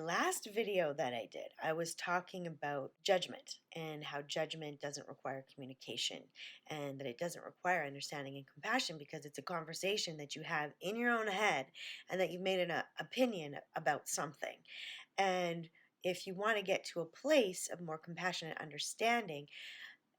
last video that I did, I was talking about judgment and how judgment doesn't require communication and that it doesn't require understanding and compassion because it's a conversation that you have in your own head and that you've made an opinion about something. And if you want to get to a place of more compassionate understanding,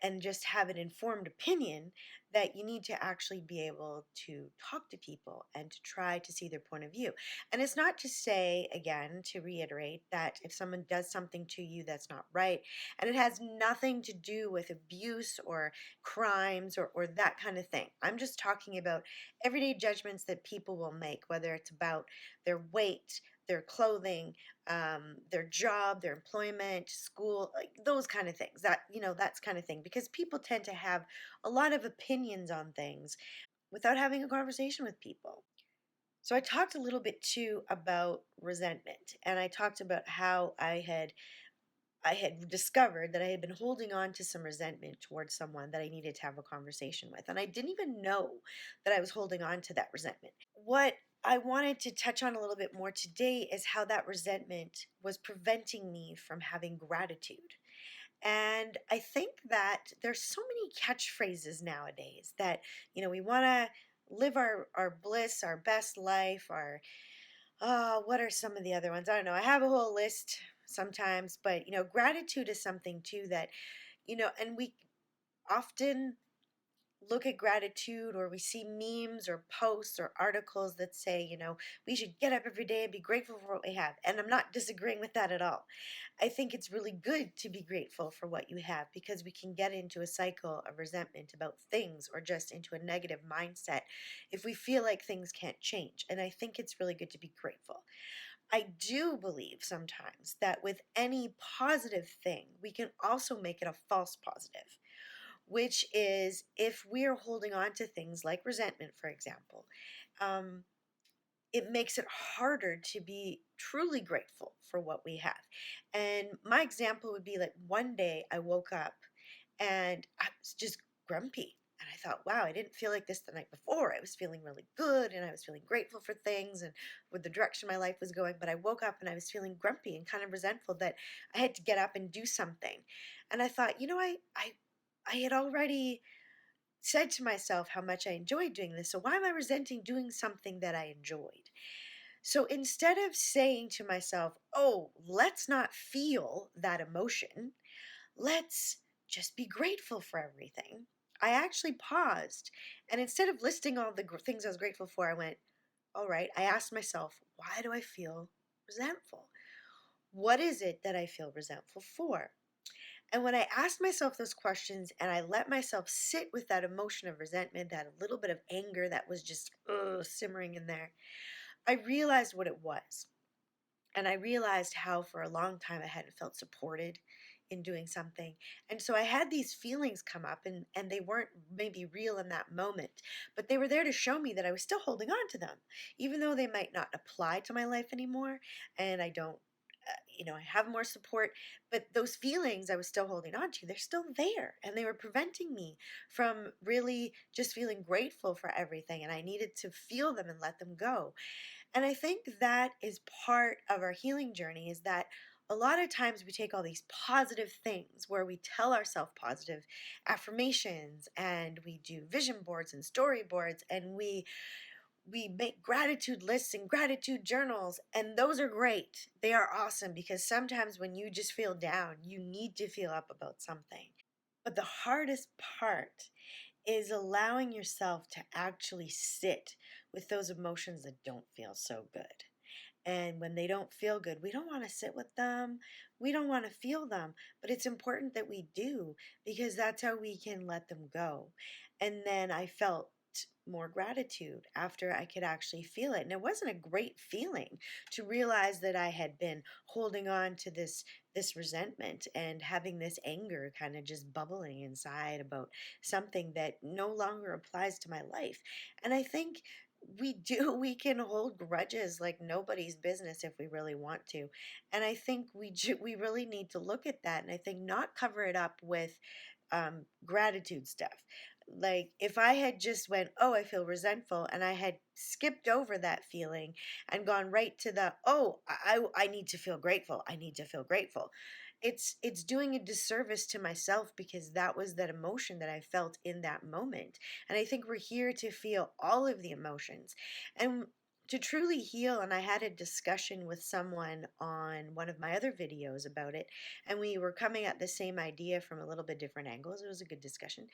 and just have an informed opinion, that you need to actually be able to talk to people and to try to see their point of view. And it's not to say, again, to reiterate, that if someone does something to you that's not right, and it has nothing to do with abuse or crimes or that kind of thing. I'm just talking about everyday judgments that people will make, whether it's about their weight, their clothing, their job, their employment, school, like those kind of things. That's kind of thing. Because people tend to have a lot of opinions on things without having a conversation with people. So I talked a little bit too about resentment, and I talked about how I had discovered that I had been holding on to some resentment towards someone that I needed to have a conversation with. And I didn't even know that I was holding on to that resentment. What I wanted to touch on a little bit more today is how that resentment was preventing me from having gratitude. And I think that there's so many catchphrases nowadays that, we want to live our bliss, our best life, what are some of the other ones? I don't know. I have a whole list sometimes, but gratitude is something too that, and we often look at gratitude, or we see memes or posts or articles that say, we should get up every day and be grateful for what we have. And I'm not disagreeing with that at all. I think it's really good to be grateful for what you have because we can get into a cycle of resentment about things or just into a negative mindset if we feel like things can't change. And I think it's really good to be grateful. I do believe sometimes that with any positive thing, we can also make it a false positive, which is if we're holding on to things like resentment, for example, um, it makes it harder to be truly grateful for what we have. And my example would be like one day I woke up and I was just grumpy. And I thought, wow, I didn't feel like this the night before. I was feeling really good and I was feeling grateful for things and with the direction my life was going. But I woke up and I was feeling grumpy and kind of resentful that I had to get up and do something. And I thought, I had already said to myself how much I enjoyed doing this. So why am I resenting doing something that I enjoyed? So instead of saying to myself, oh, let's not feel that emotion, let's just be grateful for everything, I actually paused. And instead of listing all the things I was grateful for, I went, all right, I asked myself, why do I feel resentful? What is it that I feel resentful for? And when I asked myself those questions and I let myself sit with that emotion of resentment, that little bit of anger that was just simmering in there, I realized what it was. And I realized how for a long time I hadn't felt supported in doing something. And so I had these feelings come up, and they weren't maybe real in that moment, but they were there to show me that I was still holding on to them, even though they might not apply to my life anymore. And I don't, I have more support, but those feelings I was still holding on to, they're still there. And they were preventing me from really just feeling grateful for everything. And I needed to feel them and let them go. And I think that is part of our healing journey, is that a lot of times we take all these positive things where we tell ourselves positive affirmations and we do vision boards and storyboards and we make gratitude lists and gratitude journals, and those are great. They are awesome because sometimes when you just feel down, you need to feel up about something. But the hardest part is allowing yourself to actually sit with those emotions that don't feel so good. And when they don't feel good, we don't want to sit with them. We don't want to feel them. But it's important that we do because that's how we can let them go. And then I felt more gratitude after I could actually feel it. And it wasn't a great feeling to realize that I had been holding on to this resentment and having this anger kind of just bubbling inside about something that no longer applies to my life. And I think we can hold grudges like nobody's business if we really want to. And I think we really need to look at that, and I think not cover it up with gratitude stuff. Like if I had just went, oh, I feel resentful, and I had skipped over that feeling and gone right to the, oh, I need to feel grateful. I need to feel grateful. It's doing a disservice to myself because that was that emotion that I felt in that moment. And I think we're here to feel all of the emotions. And to truly heal, and I had a discussion with someone on one of my other videos about it, and we were coming at the same idea from a little bit different angles. It was a good discussion.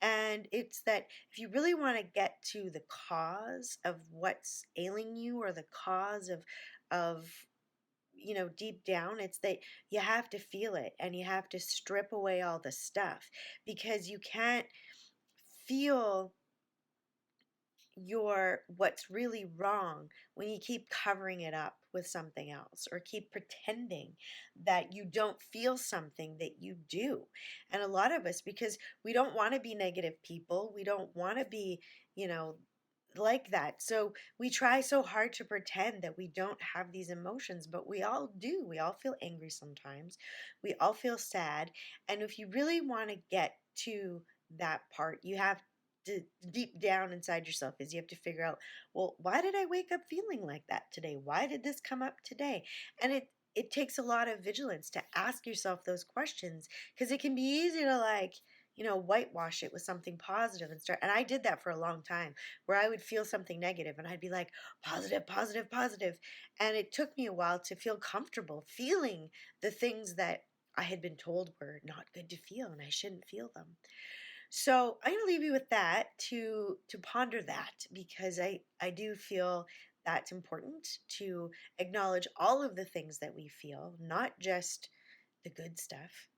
And it's that if you really want to get to the cause of what's ailing you, or the cause of deep down, it's that you have to feel it and you have to strip away all the stuff, because you can't feel your what's really wrong when you keep covering it up with something else, or keep pretending that you don't feel something that you do. And a lot of us, because we don't want to be negative people, we don't want to be, you know like that, so we try so hard to pretend that we don't have these emotions, but we all do. We all feel angry sometimes, we all feel sad. And if you really want to get to that part, you have to, deep down inside yourself, is you have to figure out, well, why did I wake up feeling like that today? Why did this come up today? And it takes a lot of vigilance to ask yourself those questions, because it can be easy to, like, whitewash it with something positive and start. And I did that for a long time, where I would feel something negative and I'd be like, positive, positive, positive. And it took me a while to feel comfortable feeling the things that I had been told were not good to feel and I shouldn't feel them. So I'm going to leave you with that, to ponder that, because I do feel that's important to acknowledge all of the things that we feel, not just the good stuff.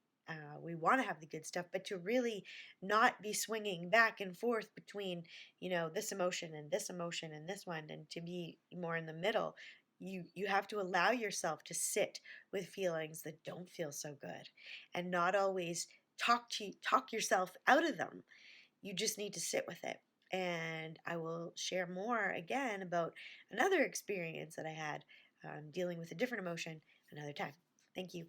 We want to have the good stuff, but to really not be swinging back and forth between, this emotion and this emotion and this one, and to be more in the middle. You have to allow yourself to sit with feelings that don't feel so good, and not always talk yourself out of them. You just need to sit with it. And I will share more again about another experience that I had, dealing with a different emotion, another time. Thank you.